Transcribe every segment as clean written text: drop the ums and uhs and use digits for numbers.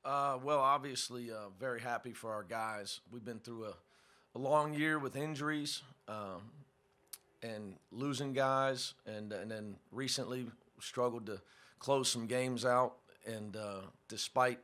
Well, obviously, very happy for our guys. We've been through a long year with injuries and losing guys, and then recently struggled to close some games out, and despite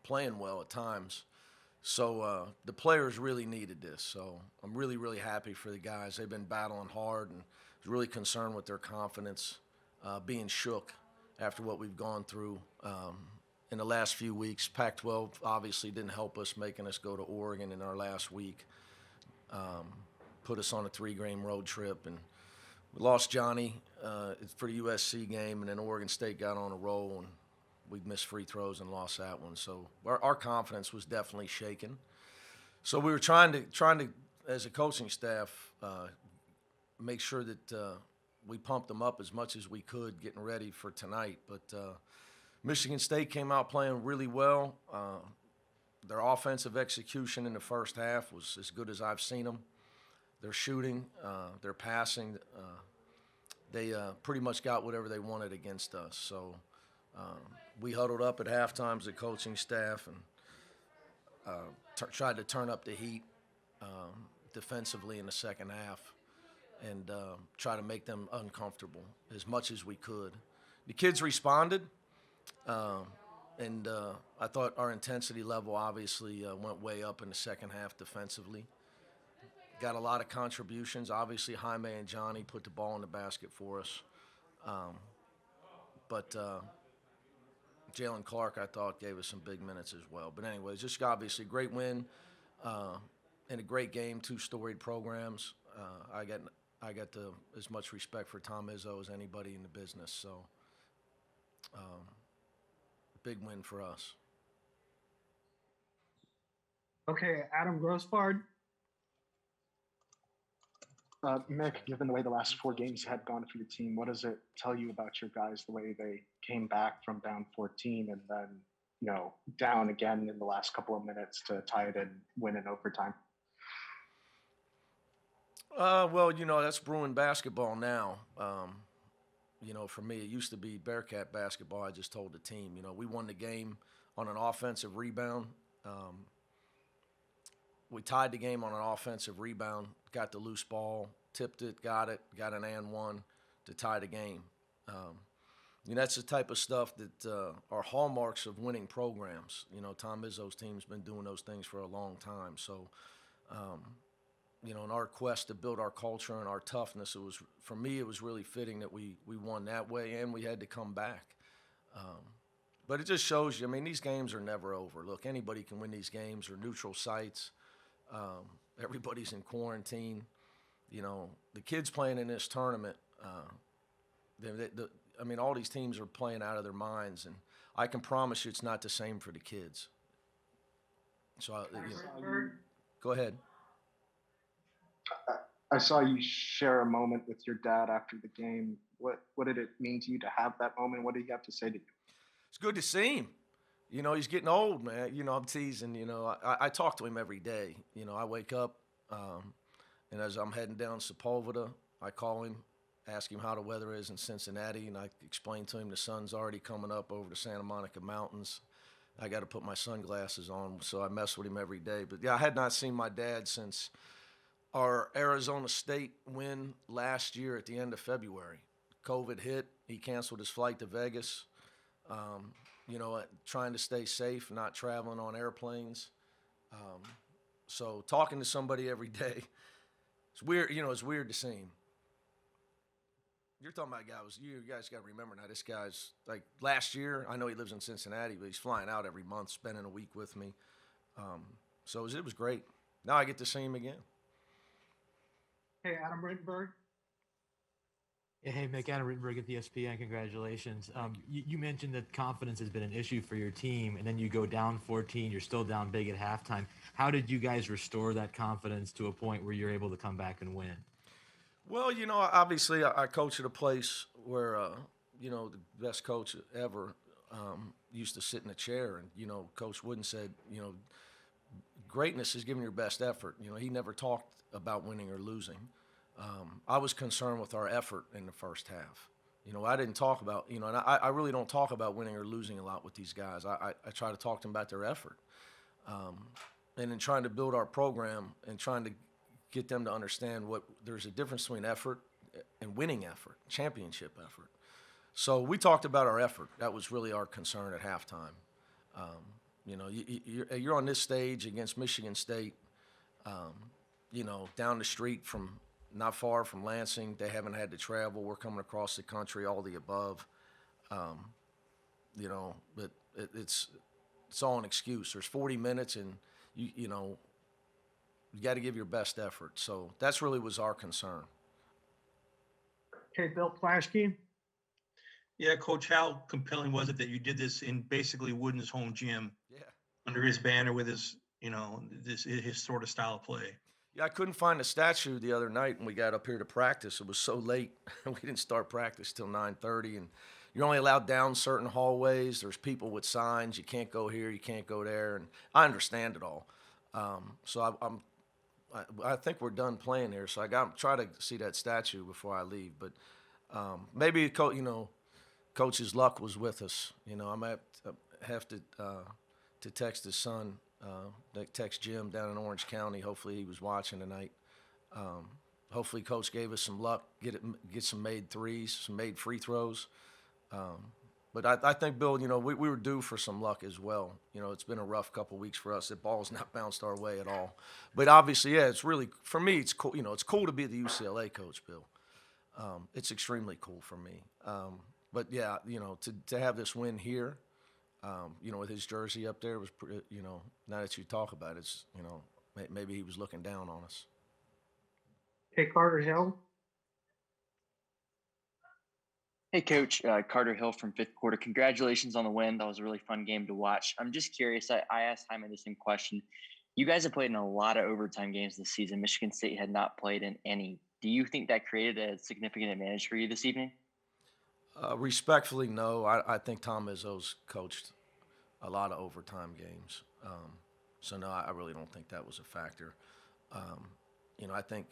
playing well at times. So the players really needed this. So I'm really, really happy for the guys. They've been battling hard and was really concerned with their confidence being shook after what we've gone through in the last few weeks. Pac-12 obviously didn't help us, making us go to Oregon in our last week. Put us on a 3-game road trip, and we lost Johnny for the USC game, and then Oregon State got on a roll, and we missed free throws and lost that one. So our confidence was definitely shaken. So we were trying to as a coaching staff, make sure that we pumped them up as much as we could, getting ready for tonight. But Michigan State came out playing really well. Their offensive execution in the first half was as good as I've seen them. Their shooting, their passing, they pretty much got whatever they wanted against us. So we huddled up at halftime as a coaching staff and tried to turn up the heat defensively in the second half and try to make them uncomfortable as much as we could. The kids responded, and I thought our intensity level obviously went way up in the second half defensively. Got a lot of contributions. Obviously, Jaime and Johnny put the ball in the basket for us. But Jalen Clark, I thought, gave us some big minutes as well. But anyways, just obviously a great win and a great game, 2 storied programs. I got as much respect for Tom Izzo as anybody in the business. So big win for us. Okay, Adam Grossbard. Mick, given the way the last 4 games had gone for your team, what does it tell you about your guys, the way they came back from down 14 and then, down again in the last couple of minutes to tie it and win in overtime? Well, that's Bruin basketball now. For me, it used to be Bearcat basketball. I just told the team, we won the game on an offensive rebound. We tied the game on an offensive rebound, got the loose ball, tipped it, got an and one to tie the game. That's the type of stuff that are hallmarks of winning programs. Tom Izzo's team's been doing those things for a long time. So, in our quest to build our culture and our toughness, for me, it was really fitting that we won that way, and we had to come back. But it just shows you, these games are never over. Look, anybody can win these games or neutral sites. Everybody's in quarantine. The kids playing in this tournament, all these teams are playing out of their minds, and I can promise you it's not the same for the kids. So, go ahead. I saw you share a moment with your dad after the game. What did it mean to you to have that moment? What did he have to say to you? It's good to see him. He's getting old, man. I'm teasing. I talk to him every day. I wake up, and as I'm heading down Sepulveda, I call him, ask him how the weather is in Cincinnati, and I explain to him the sun's already coming up over the Santa Monica Mountains. I got to put my sunglasses on, so I mess with him every day. But, yeah, I had not seen my dad since our Arizona State win last year at the end of February. COVID hit. He canceled his flight to Vegas. Trying to stay safe, not traveling on airplanes. So talking to somebody every day, it's weird. It's weird to see him. You're talking about a guy. You guys got to remember now. This guy's like last year. I know he lives in Cincinnati, but he's flying out every month, spending a week with me. So it was great. Now I get to see him again. Hey, Adam Rittenberg. Hey, Mick, Adam Rittenberg at ESPN. Congratulations. You mentioned that confidence has been an issue for your team, and then you go down 14. You're still down big at halftime. How did you guys restore that confidence to a point where you're able to come back and win? Well, obviously I coach at a place where, the best coach ever used to sit in a chair. And, Coach Wooden said, greatness is giving your best effort. He never talked about winning or losing. I was concerned with our effort in the first half. I didn't talk about, and I really don't talk about winning or losing a lot with these guys. I try to talk to them about their effort. And in trying to build our program and trying to get them to understand there's a difference between effort and winning effort, championship effort. So we talked about our effort. That was really our concern at halftime. You're on this stage against Michigan State, down the street from not far from Lansing. They haven't had to travel. We're coming across the country, all the above. But it's all an excuse. There's 40 minutes, and you got to give your best effort. So that's really was our concern. Okay, Bill Plaschke. Yeah, Coach, how compelling was it that you did this in basically Wooden's home gym? Yeah. Under his banner with his, his sort of style of play. Yeah, I couldn't find a statue the other night when we got up here to practice. It was so late. We didn't start practice till 9:30, and you're only allowed down certain hallways. There's people with signs. You can't go here. You can't go there. And I understand it all. So I think we're done playing here. So I got try to see that statue before I leave. But maybe Coach's luck was with us. I might have to text his son. Text Jim down in Orange County. Hopefully he was watching tonight. Hopefully Coach gave us some luck, get some made threes, some made free throws. But I think, Bill, we were due for some luck as well. It's been a rough couple weeks for us. The ball's not bounced our way at all. But obviously, yeah, it's really, for me, it's cool. It's cool to be the UCLA coach, Bill. It's extremely cool for me. But yeah, to have this win here, with his jersey up there was, now that you talk about it, it's, maybe he was looking down on us. Okay, Carter Hill. Hey, Coach, Carter Hill from Fifth Quarter. Congratulations on the win. That was a really fun game to watch. I'm just curious. I asked Jaime the same question. You guys have played in a lot of overtime games this season. Michigan State had not played in any. Do you think that created a significant advantage for you this evening? Respectfully, no. I think Tom Izzo's coached a lot of overtime games. So no, I really don't think that was a factor. I think,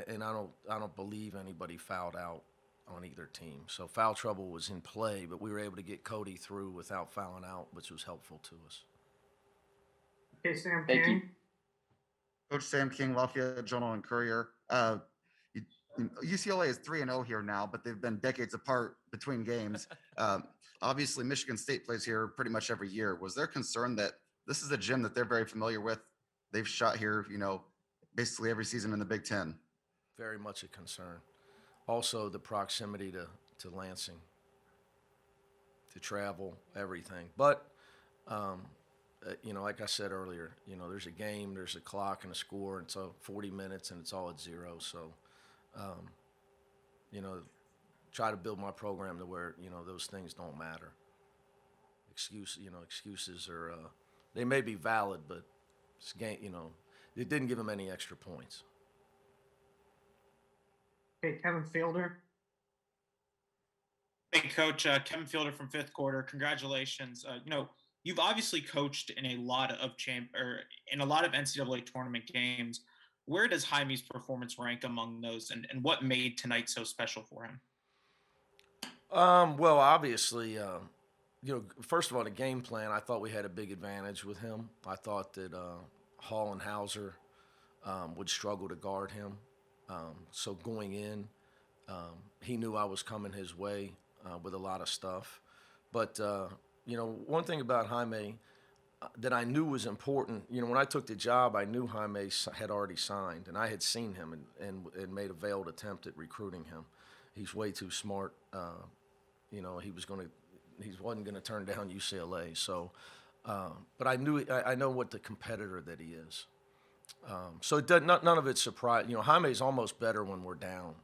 and I don't believe anybody fouled out on either team. So foul trouble was in play, but we were able to get Cody through without fouling out, which was helpful to us. Okay, Sam Thank King. you. Coach Sam King, Lafayette Journal and Courier. UCLA is 3-0 here now, but they've been decades apart between games. Obviously, Michigan State plays here pretty much every year. Was there concern that this is a gym that they're very familiar with? They've shot here, basically every season in the Big Ten. Very much a concern. Also, the proximity to Lansing, to travel, everything. But, like I said earlier, there's a game, there's a clock and a score, and so 40 minutes, and it's all at zero. So, try to build my program to where, those things don't matter. Excuses are, they may be valid, but this game, it didn't give them any extra points. Okay, Kevin Fielder. Hey, Coach, Kevin Fielder from Fifth Quarter. Congratulations. You've obviously coached in a lot of NCAA tournament games. Where does Jaime's performance rank among those, and what made tonight so special for him? Well, obviously, first of all, the game plan, I thought we had a big advantage with him. I thought that Hall and Hauser would struggle to guard him. So going in, he knew I was coming his way with a lot of stuff. But, one thing about Jaime that I knew was important, when I took the job, I knew Jaime had already signed, and I had seen him and made a veiled attempt at recruiting him. He's way too smart. He wasn't going to turn down UCLA. So, but I know what the competitor that he is. So it does, none of it's surprising. Jaime's almost better when we're down.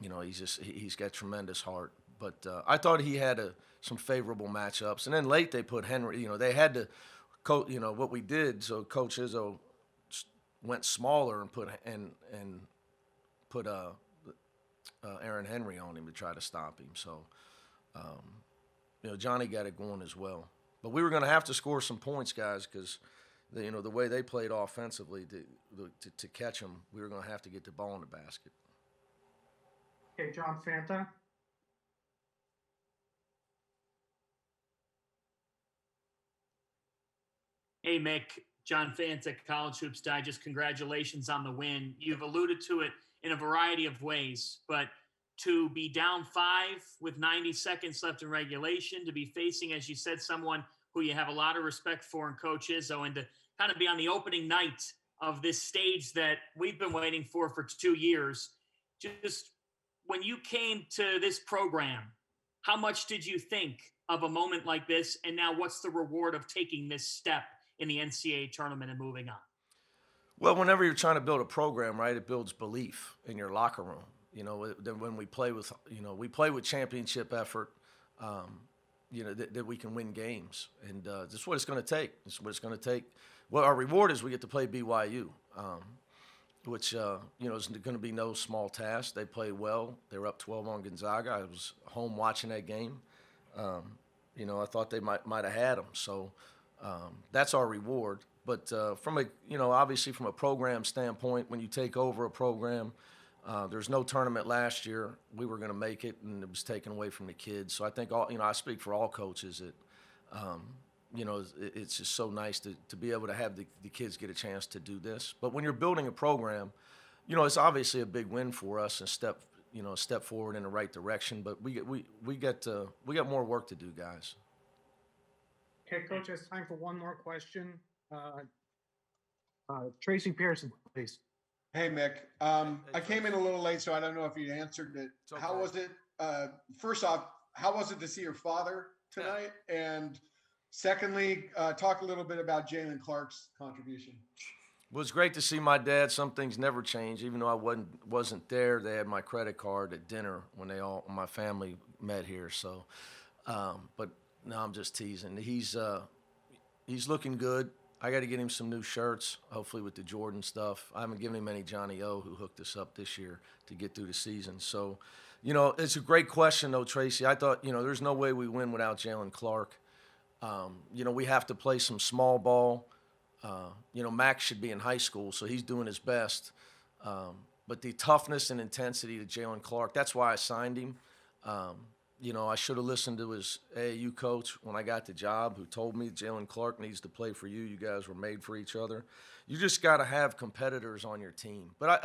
He's got tremendous heart. But I thought he had some favorable matchups. And then late they put Henry. They had to, what we did. So Coach Izzo went smaller and put Aaron Henry on him to try to stop him. So, Johnny got it going as well. But we were going to have to score some points, guys, because the way they played offensively to catch them, we were going to have to get the ball in the basket. Okay, John Fanta. Hey, Mick, John Fanta, College Hoops Digest. Congratulations on the win. You've alluded to it in a variety of ways, but to be down 5 with 90 seconds left in regulation, to be facing, as you said, someone who you have a lot of respect for in Coach Izzo, and to kind of be on the opening night of this stage that we've been waiting for 2 years. Just when you came to this program, how much did you think of a moment like this? And now what's the reward of taking this step in the NCAA tournament and moving on? Well, whenever you're trying to build a program, right, it builds belief in your locker room. You know, then when we play with, we play with championship effort, that we can win games. And this is what it's going to take. This is what it's going to take. Well, our reward is we get to play BYU, which, is going to be no small task. They played well. They were up 12 on Gonzaga. I was home watching that game. I thought they might have had them. So that's our reward. But from obviously from a program standpoint, when you take over a program, there's no tournament last year. We were going to make it, and it was taken away from the kids. So I think I speak for all coaches that, it's just so nice to be able to have the kids get a chance to do this. But when you're building a program, it's obviously a big win for us and a step forward in the right direction. But we got more work to do, guys. Okay, Coach, it's time for one more question. Tracy Pearson, please. Hey, Mick. I came in a little late, so I don't know if you answered it. Okay. How was it? First off, how was it to see your father tonight? And secondly, talk a little bit about Jalen Clark's contribution. Well, it's great to see my dad. Some things never change. Even though I wasn't there, they had my credit card at dinner when my family met here. So, but no, I'm just teasing. He's looking good. I got to get him some new shirts, hopefully with the Jordan stuff. I haven't given him any Johnny O, who hooked us up this year to get through the season. So, it's a great question, though, Tracy. I thought, there's no way we win without Jalen Clark. We have to play some small ball. Max should be in high school, so he's doing his best. But the toughness and intensity to Jalen Clark, that's why I signed him. I should have listened to his AAU coach when I got the job, who told me Jalen Clark needs to play for you. You guys were made for each other. You just got to have competitors on your team. But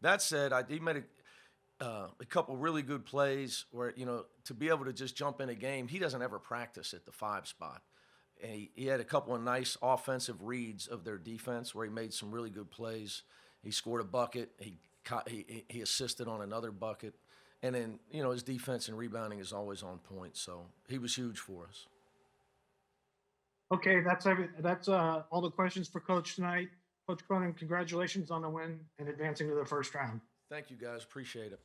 that said, he made a couple really good plays where to be able to just jump in a game. He doesn't ever practice at the 5 spot. And he had a couple of nice offensive reads of their defense where he made some really good plays. He scored a bucket. He assisted on another bucket. And then, his defense and rebounding is always on point. So he was huge for us. Okay, that's all the questions for Coach tonight. Coach Cronin, congratulations on the win and advancing to the first round. Thank you, guys. Appreciate it.